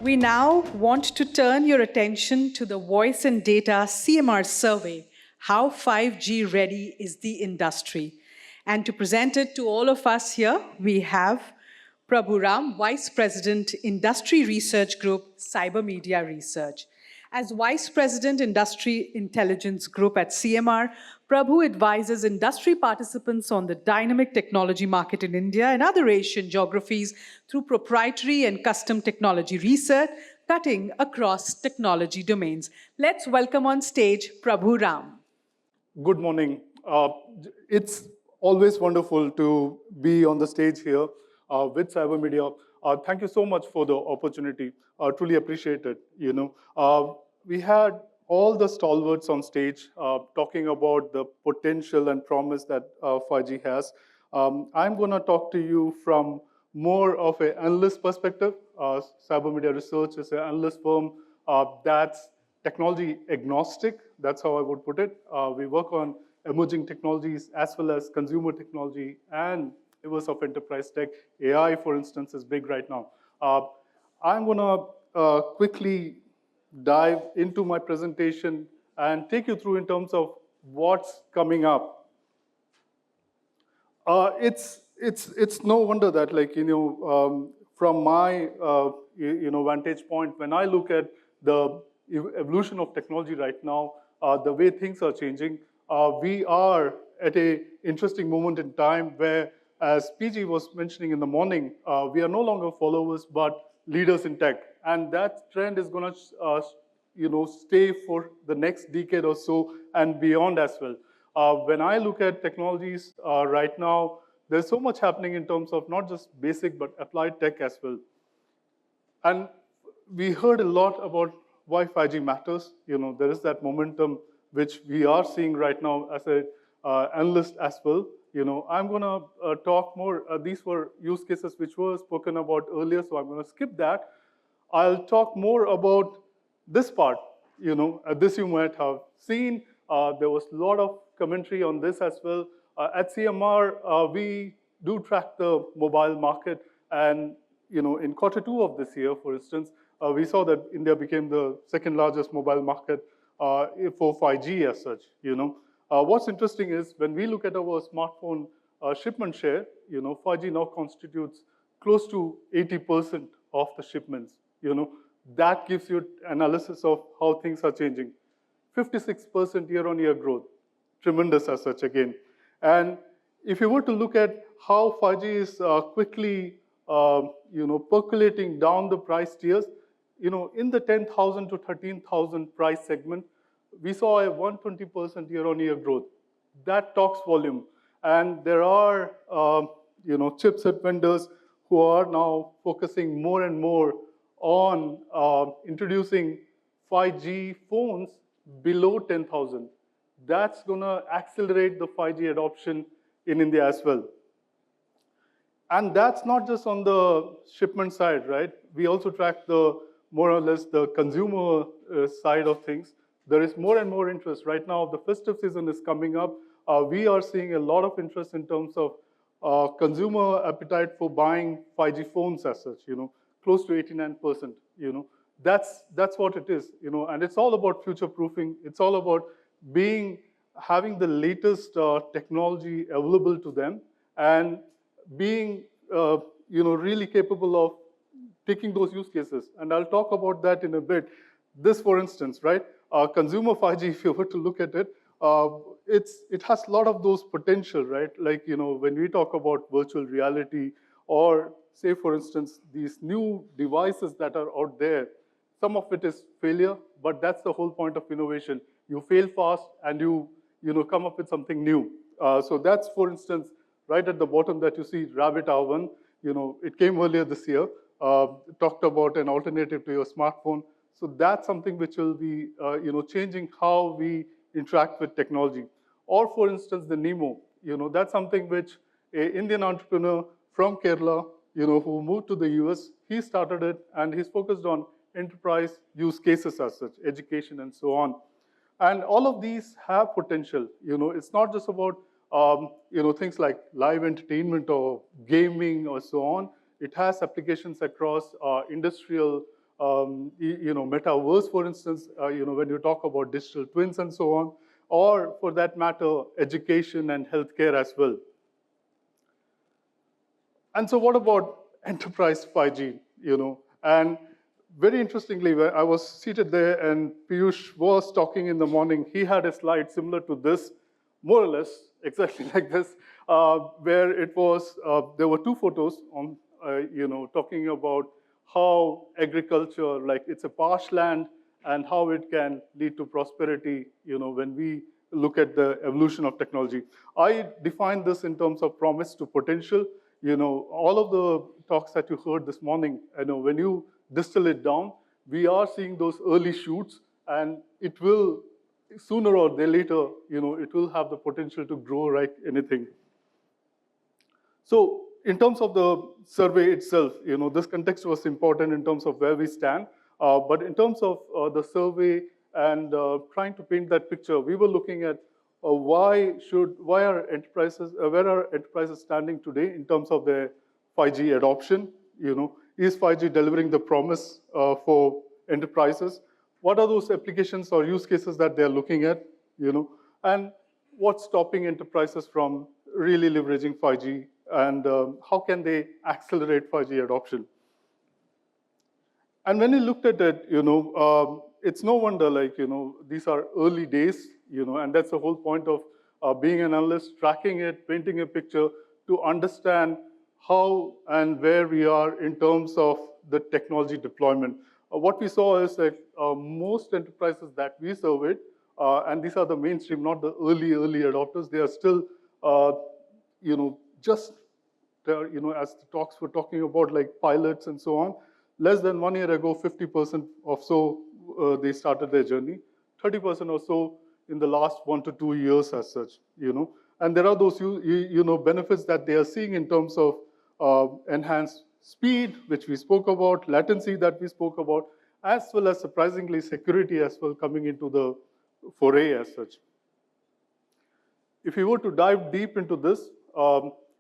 We now want to turn your attention to the Voice&Data-CMR Survey, How 5G Ready is the Industry? And to present it to all of us here, we have Prabhu Ram, Vice President, Industry Research Group, CyberMedia Research. As Vice President, Industry Intelligence Group at CMR, Prabhu advises industry participants on the dynamic technology market in India and other Asian geographies through proprietary and custom technology research, cutting across technology domains. Let's welcome on stage Prabhu Ram. Good morning. It's always wonderful to be on the stage here with CyberMedia. Thank you so much for the opportunity. Truly appreciate it. We had all the stalwarts on stage talking about the potential and promise that 5G has. I'm going to talk to you from more of an analyst perspective. CyberMedia Research is an analyst firm that's technology agnostic. That's how I would put it. We work on emerging technologies as well as consumer technology and areas of enterprise tech. AI, for instance, is big right now. I'm going to quickly dive into my presentation and take you through in terms of what's coming up. It's no wonder that, from my vantage point, when I look at the evolution of technology right now, the way things are changing, we are at an interesting moment in time where, as PG was mentioning in the morning, we are no longer followers but leaders in tech, and that trend is going to stay for the next decade or so and beyond as well. When I look at technologies right now, there's so much happening in terms of not just basic but applied tech as well. And we heard a lot about why 5G matters. There is that momentum which we are seeing right now as an analyst as well. I'm going to talk more. These were use cases which were spoken about earlier, so I'm going to skip that. I'll talk more about this part. This you might have seen. There was a lot of commentary on this as well. At CMR, we do track the mobile market, and in Q2 of this year, for instance, we saw that India became the second largest mobile market for 5G as such. What's interesting is when we look at our smartphone shipment share, 5G now constitutes close to 80% of the shipments. That gives you analysis of how things are changing. 56% year-on-year growth, tremendous as such again. And if you were to look at how 5G is quickly, percolating down the price tiers, in the 10,000 to 13,000 price segment, we saw a 120% year-on-year growth. That talks volume. And there are, chipset vendors who are now focusing more and more on introducing 5G phones below 10,000. That's going to accelerate the 5G adoption in India as well. And that's not just on the shipment side, right? We also track more or less the consumer side of things. There is more and more interest. Right now, the festive season is coming up. We are seeing a lot of interest in terms of consumer appetite for buying 5G phones as such, close to 89%. That's what it is, and it's all about future-proofing. It's all about having the latest technology available to them and being, really capable of taking those use cases. And I'll talk about that in a bit. This, for instance, right? Consumer 5G, if you were to look at it, it has a lot of those potential, right? When we talk about virtual reality or say, for instance, these new devices that are out there, some of it is failure, but that's the whole point of innovation. You fail fast and you come up with something new. So that's, for instance, right at the bottom that you see Rabbit R1. It came earlier this year. Talked about an alternative to your smartphone. So that's something which will be, changing how we interact with technology. Or, for instance, the Nemo. That's something which an Indian entrepreneur from Kerala, who moved to the US, he started it, and he's focused on enterprise use cases as such, education and so on. And all of these have potential. It's not just about, things like live entertainment or gaming or so on. It has applications across industrial metaverse, for instance, when you talk about digital twins and so on, or for that matter, education and healthcare as well. And so what about enterprise 5G, And very interestingly, when I was seated there and Piyush was talking in the morning, he had a slide similar to this, more or less, exactly like this, where it was, there were two photos on, talking about how agriculture, like it's a parched land, and how it can lead to prosperity, when we look at the evolution of technology. I define this in terms of promise to potential. All of the talks that you heard this morning, when you distill it down, we are seeing those early shoots, and it will, sooner or later, it will have the potential to grow like anything. So in terms of the survey itself, this context was important in terms of where we stand. But in terms of the survey and trying to paint that picture, we were looking at where are enterprises standing today in terms of their 5G adoption? Is 5G delivering the promise for enterprises? What are those applications or use cases that they're looking at? And what's stopping enterprises from really leveraging 5G, and how can they accelerate 5G adoption? And when you looked at it, it's no wonder, these are early days, and that's the whole point of being an analyst, tracking it, painting a picture to understand how and where we are in terms of the technology deployment. What we saw is that most enterprises that we surveyed, and these are the mainstream, not the early adopters, they are still, just, as the talks were talking about, like pilots and so on. Less than 1 year ago, 50% or so, they started their journey. 30% or so in the last 1 to 2 years as such, And there are those, benefits that they are seeing in terms of enhanced speed, which we spoke about, latency that we spoke about, as well as surprisingly security as well coming into the foray as such. If we were to dive deep into this,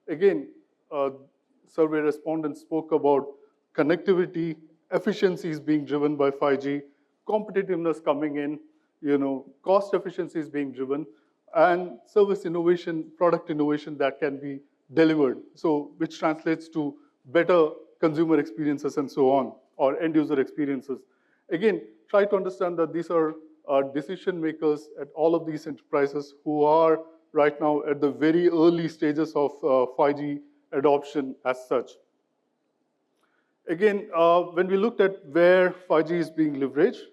again, survey respondents spoke about connectivity, efficiencies being driven by 5G, competitiveness coming in, cost efficiencies being driven, and service innovation, product innovation that can be delivered, so which translates to better consumer experiences and so on, or end user experiences. Again, try to understand that these are decision makers at all of these enterprises who are right now at the very early stages of 5G adoption as such. Again, when we looked at where 5G is being leveraged,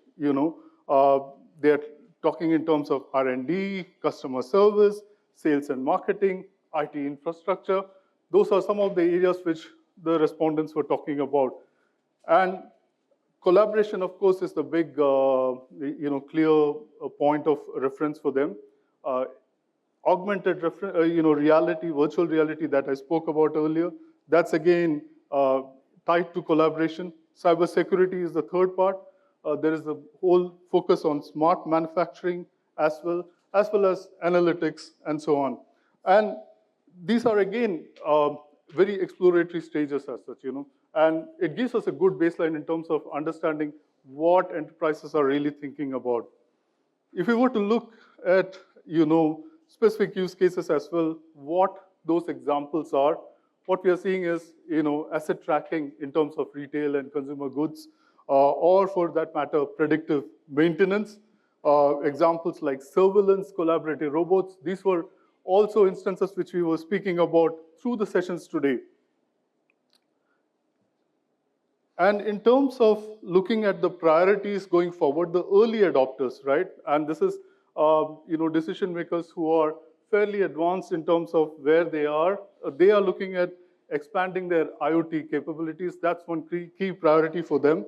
they're talking in terms of R&D, customer service, sales and marketing, IT infrastructure. Those are some of the areas which the respondents were talking about. And collaboration, of course, is the big, clear point of reference for them. Augmented reality, virtual reality that I spoke about earlier, that's again tied to collaboration. Cybersecurity is the third part. There is a whole focus on smart manufacturing as well as analytics and so on. And these are again very exploratory stages as such, and it gives us a good baseline in terms of understanding what enterprises are really thinking about. If we were to look at, specific use cases as well, what those examples are, what we are seeing is, asset tracking in terms of retail and consumer goods, or for that matter, predictive maintenance. Examples like surveillance, collaborative robots. These were also instances which we were speaking about through the sessions today. And in terms of looking at the priorities going forward, the early adopters, right? And this is, decision makers who are fairly advanced in terms of where they are. They are looking at expanding their IoT capabilities. That's one key priority for them.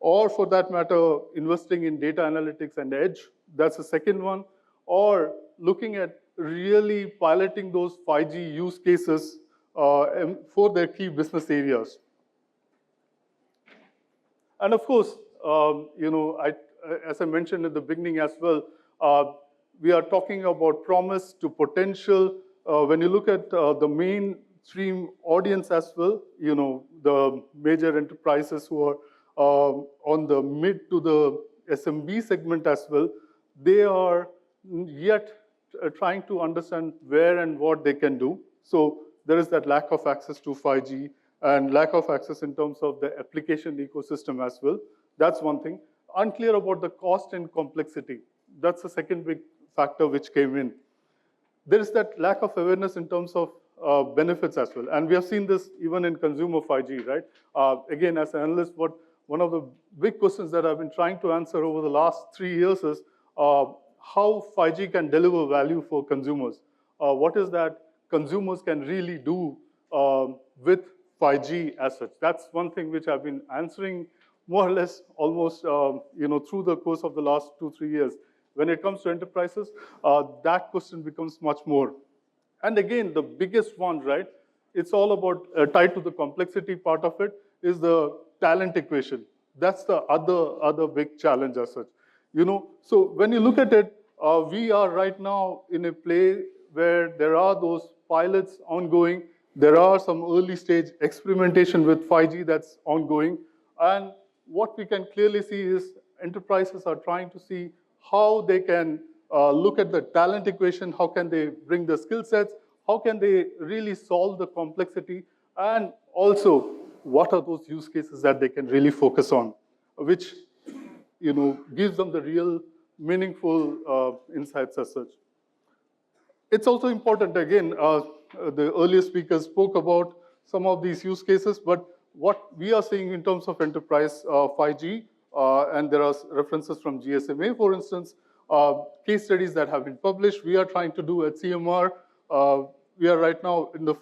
Or for that matter, investing in data analytics and edge. That's the second one. Or looking at really piloting those 5G use cases for their key business areas. And of course, as I mentioned at the beginning as well, we are talking about promise to potential. When you look at the mainstream audience as well, the major enterprises who on the mid to the SMB segment as well, they are yet trying to understand where and what they can do. So there is that lack of access to 5G and lack of access in terms of the application ecosystem as well. That's one thing. Unclear about the cost and complexity. That's the second big factor which came in. There is that lack of awareness in terms of benefits as well. And we have seen this even in consumer 5G, right? Again, as an analyst, one of the big questions that I've been trying to answer over the last 3 years is how 5G can deliver value for consumers. What is that consumers can really do with 5G as such? That's one thing which I've been answering more or less almost through the course of the last 2-3 years. When it comes to enterprises, that question becomes much more. And again, the biggest one, right? It's all about tied to the complexity part of it is the talent equation. That's the other big challenge as such. So when you look at it, we are right now in a play where there are those pilots ongoing. There are some early stage experimentation with 5G that's ongoing. And what we can clearly see is enterprises are trying to see how they can look at the talent equation, how can they bring the skill sets, how can they really solve the complexity, and also what are those use cases that they can really focus on, which gives them the real meaningful insights as such. It's also important, again, the earlier speakers spoke about some of these use cases, but what we are seeing in terms of enterprise 5G, and there are references from GSMA, for instance, case studies that have been published. We are trying to do at CMR. We are right now in the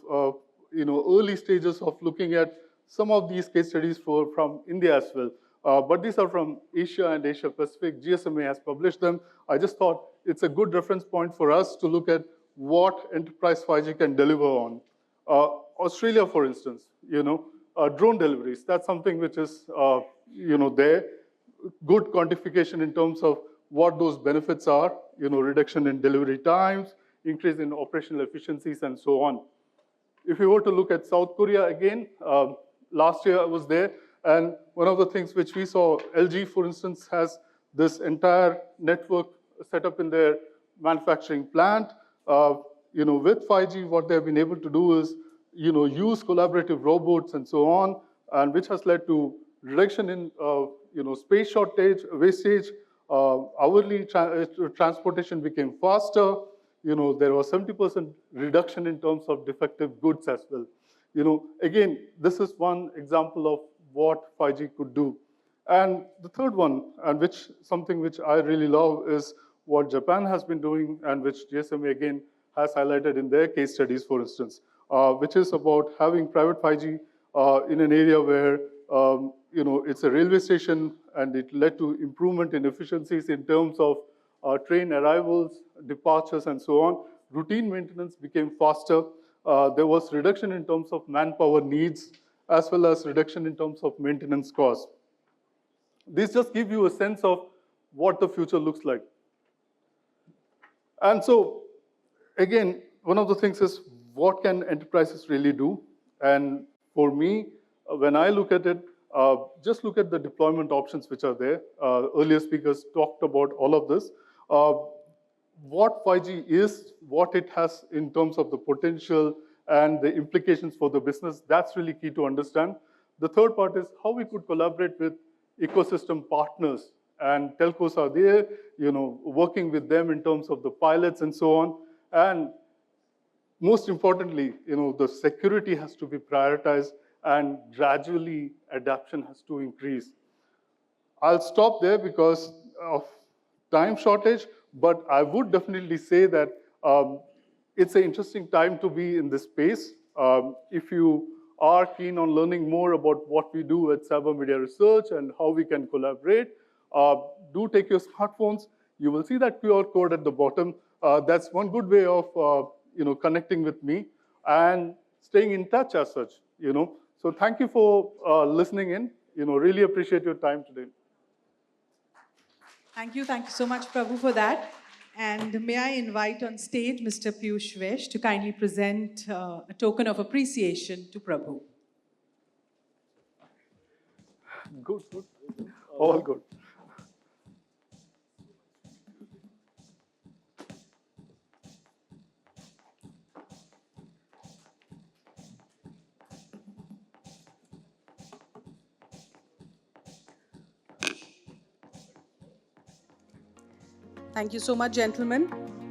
early stages of looking at some of these case studies from India as well. But these are from Asia and Asia Pacific. GSMA has published them. I just thought it's a good reference point for us to look at what enterprise 5G can deliver on. Australia, for instance, drone deliveries. That's something which is, there. Good quantification in terms of what those benefits are, reduction in delivery times, increase in operational efficiencies, and so on. If you were to look at South Korea again, last year I was there, and one of the things which we saw, LG, for instance, has this entire network set up in their manufacturing plant. With 5G, what they've been able to do is, use collaborative robots and so on, and which has led to reduction in, space shortage, wastage, hourly transportation became faster. There was 70% reduction in terms of defective goods as well. Again, this is one example of what 5G could do. And the third one, and something which I really love, is what Japan has been doing, and which GSMA again has highlighted in their case studies, for instance, which is about having private 5G in an area where it's a railway station, and it led to improvement in efficiencies in terms of train arrivals, departures, and so on. Routine maintenance became faster. There was reduction in terms of manpower needs, as well as reduction in terms of maintenance costs. These just give you a sense of what the future looks like. And so, again, one of the things is, what can enterprises really do? And for me, when I look at it, just look at the deployment options which are there. Earlier speakers talked about all of this. What 5G is, what it has in terms of the potential and the implications for the business, that's really key to understand. The third part is how we could collaborate with ecosystem partners, and telcos are there, working with them in terms of the pilots and so on. And most importantly, the security has to be prioritized, and gradually adoption has to increase. I'll stop there because of time shortage, but I would definitely say that it's an interesting time to be in this space. If you are keen on learning more about what we do at CyberMedia Research and how we can collaborate, do take your smartphones. You will see that QR code at the bottom. That's one good way of connecting with me and staying in touch as such. So thank you for listening in. Really appreciate your time today. Thank you so much, Prabhu, for that. And may I invite on stage Mr. Piyush Vesh to kindly present a token of appreciation to Prabhu. Good, good. All good. Thank you so much, gentlemen.